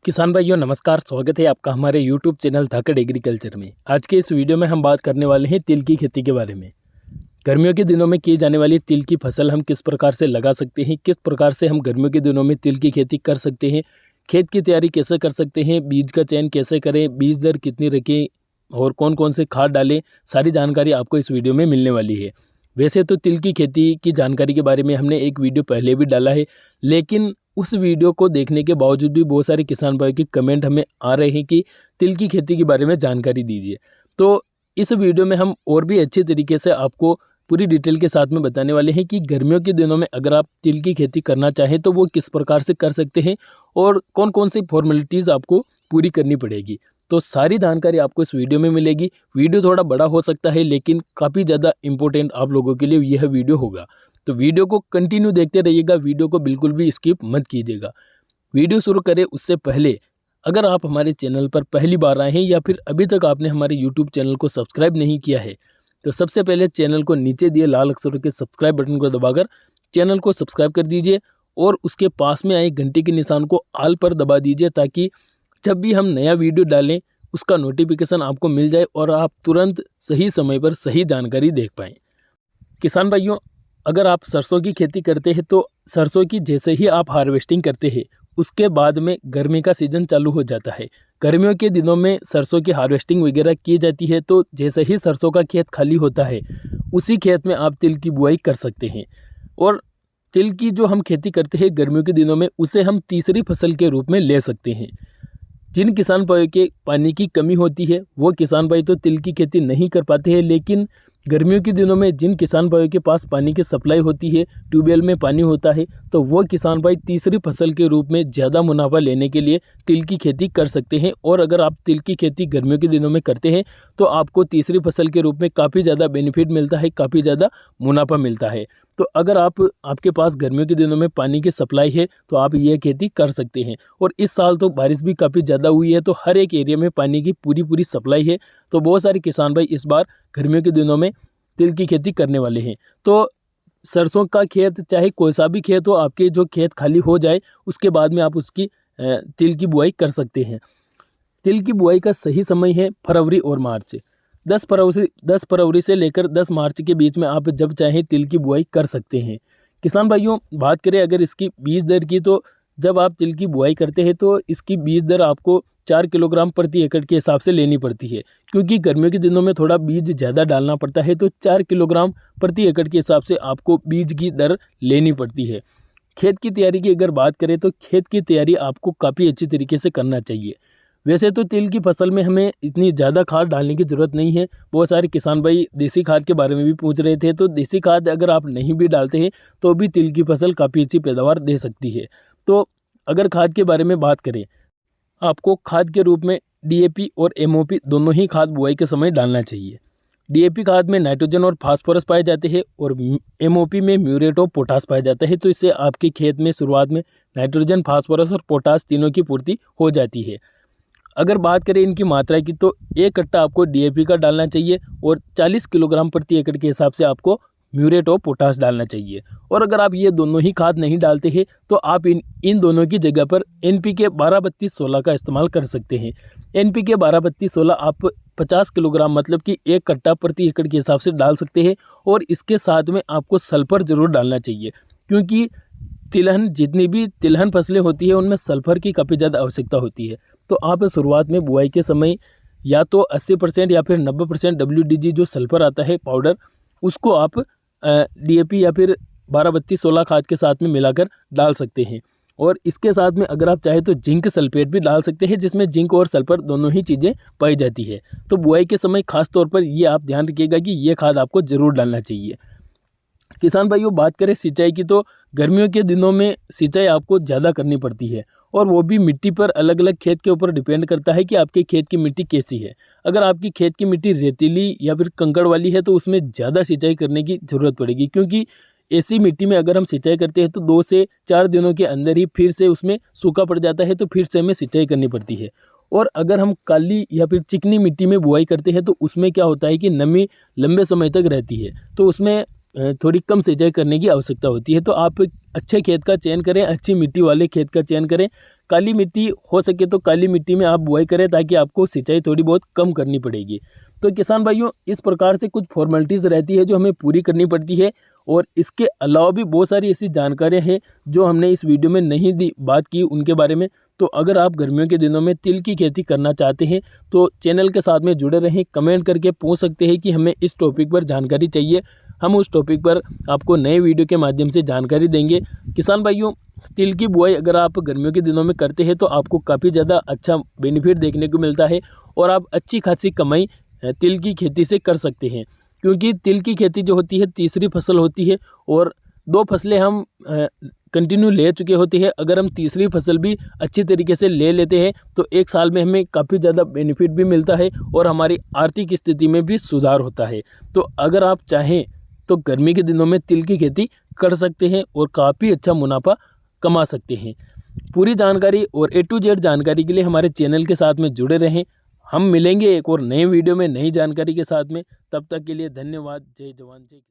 किसान भाइयों नमस्कार। स्वागत है आपका हमारे YouTube चैनल धाकड़ एग्रीकल्चर में। आज के इस वीडियो में हम बात करने वाले हैं तिल की खेती के बारे में। गर्मियों के दिनों में की जाने वाली तिल की फसल हम किस प्रकार से लगा सकते हैं, किस प्रकार से हम गर्मियों के दिनों में तिल की खेती कर सकते हैं, खेत की तैयारी कैसे कर सकते हैं, बीज का चयन कैसे करें, बीज दर कितनी रखें और कौन कौन से खाद डालें, सारी जानकारी आपको इस वीडियो में मिलने वाली है। वैसे तो तिल की खेती की जानकारी के बारे में हमने एक वीडियो पहले भी डाला है, लेकिन उस वीडियो को देखने के बावजूद भी बहुत सारे किसान भाई के कमेंट हमें आ रहे हैं कि तिल की खेती के बारे में जानकारी दीजिए। तो इस वीडियो में हम और भी अच्छे तरीके से आपको पूरी डिटेल के साथ में बताने वाले हैं कि गर्मियों के दिनों में अगर आप तिल की खेती करना चाहें तो वो किस प्रकार से कर सकते हैं और कौन कौन सी फॉर्मेलिटीज़ आपको पूरी करनी पड़ेगी। तो सारी जानकारी आपको इस वीडियो में मिलेगी। वीडियो थोड़ा बड़ा हो सकता है लेकिन काफ़ी ज़्यादा इम्पोर्टेंट आप लोगों के लिए यह वीडियो होगा। तो वीडियो को कंटिन्यू देखते रहिएगा, वीडियो को बिल्कुल भी स्किप मत कीजिएगा। वीडियो शुरू करें उससे पहले अगर आप हमारे चैनल पर पहली बार आए हैं या फिर अभी तक आपने हमारे यूट्यूब चैनल को सब्सक्राइब नहीं किया है तो सबसे पहले चैनल को नीचे दिए लाल अक्षरों के सब्सक्राइब बटन को दबाकर चैनल को सब्सक्राइब कर दीजिए और उसके पास में आए घंटे के निशान को ऑल पर दबा दीजिए ताकि जब भी हम नया वीडियो डालें उसका नोटिफिकेशन आपको मिल जाए और आप तुरंत सही समय पर सही जानकारी देख पाएँ। किसान भाइयों, अगर आप सरसों की खेती करते हैं तो सरसों की जैसे ही आप हार्वेस्टिंग करते हैं उसके बाद में गर्मी का सीज़न चालू हो जाता है। गर्मियों के दिनों में सरसों की हार्वेस्टिंग वगैरह की जाती है तो जैसे ही सरसों का खेत खाली होता है उसी खेत में आप तिल की बुआई कर सकते हैं। और तिल की जो हम खेती करते हैं गर्मियों के दिनों में उसे हम तीसरी फसल के रूप में ले सकते हैं। जिन किसान भाइयों के पानी की कमी होती है वो किसान भाई तो तिल की खेती नहीं कर पाते हैं, लेकिन गर्मियों के दिनों में जिन किसान भाइयों के पास पानी की सप्लाई होती है, ट्यूबवेल में पानी होता है, तो वो किसान भाई तीसरी फसल के रूप में ज़्यादा मुनाफा लेने के लिए तिल की खेती कर सकते हैं। और अगर आप तिल की खेती गर्मियों के दिनों में करते हैं तो आपको तीसरी फसल के रूप में काफ़ी ज़्यादा बेनिफिट मिलता है, काफ़ी ज़्यादा मुनाफा मिलता है। तो अगर आपके पास गर्मियों के दिनों में पानी की सप्लाई है तो आप ये खेती कर सकते हैं। और इस साल तो बारिश भी काफ़ी ज़्यादा हुई है तो हर एक एरिया में पानी की पूरी सप्लाई है। तो बहुत सारे किसान भाई इस बार गर्मियों के दिनों में तिल की खेती करने वाले हैं। तो सरसों का खेत चाहे कोई सा भी खेत हो, आपके जो खेत खाली हो जाए उसके बाद में आप उसकी तिल की बुआई कर सकते हैं। तिल की बुआई का सही समय है फरवरी और मार्च। 10 फरवरी से लेकर 10 मार्च के बीच में आप जब चाहें तिल की बुआई कर सकते हैं। किसान भाइयों, बात करें अगर इसकी बीज दर की तो जब आप तिल की बुआई करते हैं तो इसकी बीज दर आपको 4 किलोग्राम प्रति एकड़ के हिसाब से लेनी पड़ती है, क्योंकि गर्मियों के दिनों में थोड़ा बीज ज़्यादा डालना पड़ता है। तो 4 किलोग्राम प्रति एकड़ के हिसाब से आपको बीज की दर लेनी पड़ती है। खेत की तैयारी की अगर बात करें तो खेत की तैयारी आपको काफ़ी अच्छी तरीके से करना चाहिए। वैसे तो तिल की फसल में हमें इतनी ज़्यादा खाद डालने की ज़रूरत नहीं है। बहुत सारे किसान भाई देसी खाद के बारे में भी पूछ रहे थे, तो देसी खाद अगर आप नहीं भी डालते हैं तो भी तिल की फसल काफ़ी अच्छी पैदावार दे सकती है। तो अगर खाद के बारे में बात करें, आपको खाद के रूप में DAP और MOP दोनों ही खाद बुआई के समय डालना चाहिए। DAP खाद में नाइट्रोजन और फास्फोरस पाए जाते हैं और MOP में म्यूरेट और पोटास पाया जाता है। तो इससे आपके खेत में शुरुआत में नाइट्रोजन, फास्फोरस और पोटास तीनों की पूर्ति हो जाती है। अगर बात करें इनकी मात्रा की तो 1 कट्टा आपको DAP का डालना चाहिए और 40 किलोग्राम प्रति एकड़ के हिसाब से आपको म्यूरेट और पोटास डालना चाहिए। और अगर आप ये दोनों ही खाद नहीं डालते हैं तो आप इन दोनों की जगह पर NPK 12-32-16 का इस्तेमाल कर सकते हैं। NPK 12-32-16 आप 50 किलोग्राम मतलब कि 1 कट्टा प्रति एकड़ के हिसाब से डाल सकते हैं। और इसके साथ में आपको सल्फर ज़रूर डालना चाहिए, क्योंकि तिलहन जितनी भी तिलहन फसलें होती है उनमें सल्फर की काफ़ी ज़्यादा आवश्यकता होती है। तो आप शुरुआत में बुआई के समय या तो 80% या फिर 90% WDG जो सल्फर आता है पाउडर, उसको आप DAP या फिर 12-32-16 खाद के साथ में मिलाकर डाल सकते हैं। और इसके साथ में अगर आप चाहें तो जिंक सल्फेट भी डाल सकते हैं, जिसमें जिंक और सल्फर दोनों ही चीज़ें पाई जाती है। तो बुआई के समय खास तौर पर ये आप ध्यान रखिएगा कि ये खाद आपको ज़रूर डालना चाहिए। किसान भाइयों, बात करें सिंचाई की तो गर्मियों के दिनों में सिंचाई आपको ज़्यादा करनी पड़ती है और वो भी मिट्टी पर अलग अलग खेत के ऊपर डिपेंड करता है कि आपके खेत की मिट्टी कैसी है। अगर आपकी खेत की मिट्टी रेतीली या फिर कंकड़ वाली है तो उसमें ज़्यादा सिंचाई करने की ज़रूरत पड़ेगी, क्योंकि ऐसी मिट्टी में अगर हम सिंचाई करते हैं तो 2 से 4 दिनों के अंदर ही फिर से उसमें सूखा पड़ जाता है, तो फिर से हमें सिंचाई करनी पड़ती है। और अगर हम काली या फिर चिकनी मिट्टी में बुआई करते हैं तो उसमें क्या होता है कि नमी लंबे समय तक रहती है, तो उसमें थोड़ी कम सिंचाई करने की आवश्यकता होती है। तो आप अच्छे खेत का चयन करें, अच्छी मिट्टी वाले खेत का चयन करें। काली मिट्टी हो सके तो काली मिट्टी में आप बुआई करें, ताकि आपको सिंचाई थोड़ी बहुत कम करनी पड़ेगी। तो किसान भाइयों, इस प्रकार से कुछ फॉर्मेलिटीज़ रहती है जो हमें पूरी करनी पड़ती है, और इसके अलावा भी बहुत सारी ऐसी जानकारियाँ हैं जो हमने इस वीडियो में नहीं दी बात की उनके बारे में। तो अगर आप गर्मियों के दिनों में तिल की खेती करना चाहते हैं तो चैनल के साथ में जुड़े रहें, कमेंट करके पूछ सकते हैं कि हमें इस टॉपिक पर जानकारी चाहिए, हम उस टॉपिक पर आपको नए वीडियो के माध्यम से जानकारी देंगे। किसान भाइयों, तिल की बुआई अगर आप गर्मियों के दिनों में करते हैं तो आपको काफ़ी ज़्यादा अच्छा बेनिफिट देखने को मिलता है, और आप अच्छी खासी कमाई तिल की खेती से कर सकते हैं। क्योंकि तिल की खेती जो होती है तीसरी फसल होती है, और 2 फसलें हम कंटिन्यू ले चुके होते हैं। अगर हम तीसरी फसल भी अच्छी तरीके से ले लेते हैं तो एक साल में हमें काफ़ी ज़्यादा बेनिफिट भी मिलता है, और हमारी आर्थिक स्थिति में भी सुधार होता है। तो अगर आप चाहें तो गर्मी के दिनों में तिल की खेती कर सकते हैं और काफ़ी अच्छा मुनाफा कमा सकते हैं। पूरी जानकारी और A to Z जानकारी के लिए हमारे चैनल के साथ में जुड़े रहें। हम मिलेंगे एक और नए वीडियो में नई जानकारी के साथ में। तब तक के लिए धन्यवाद। जय जवान जय किसान।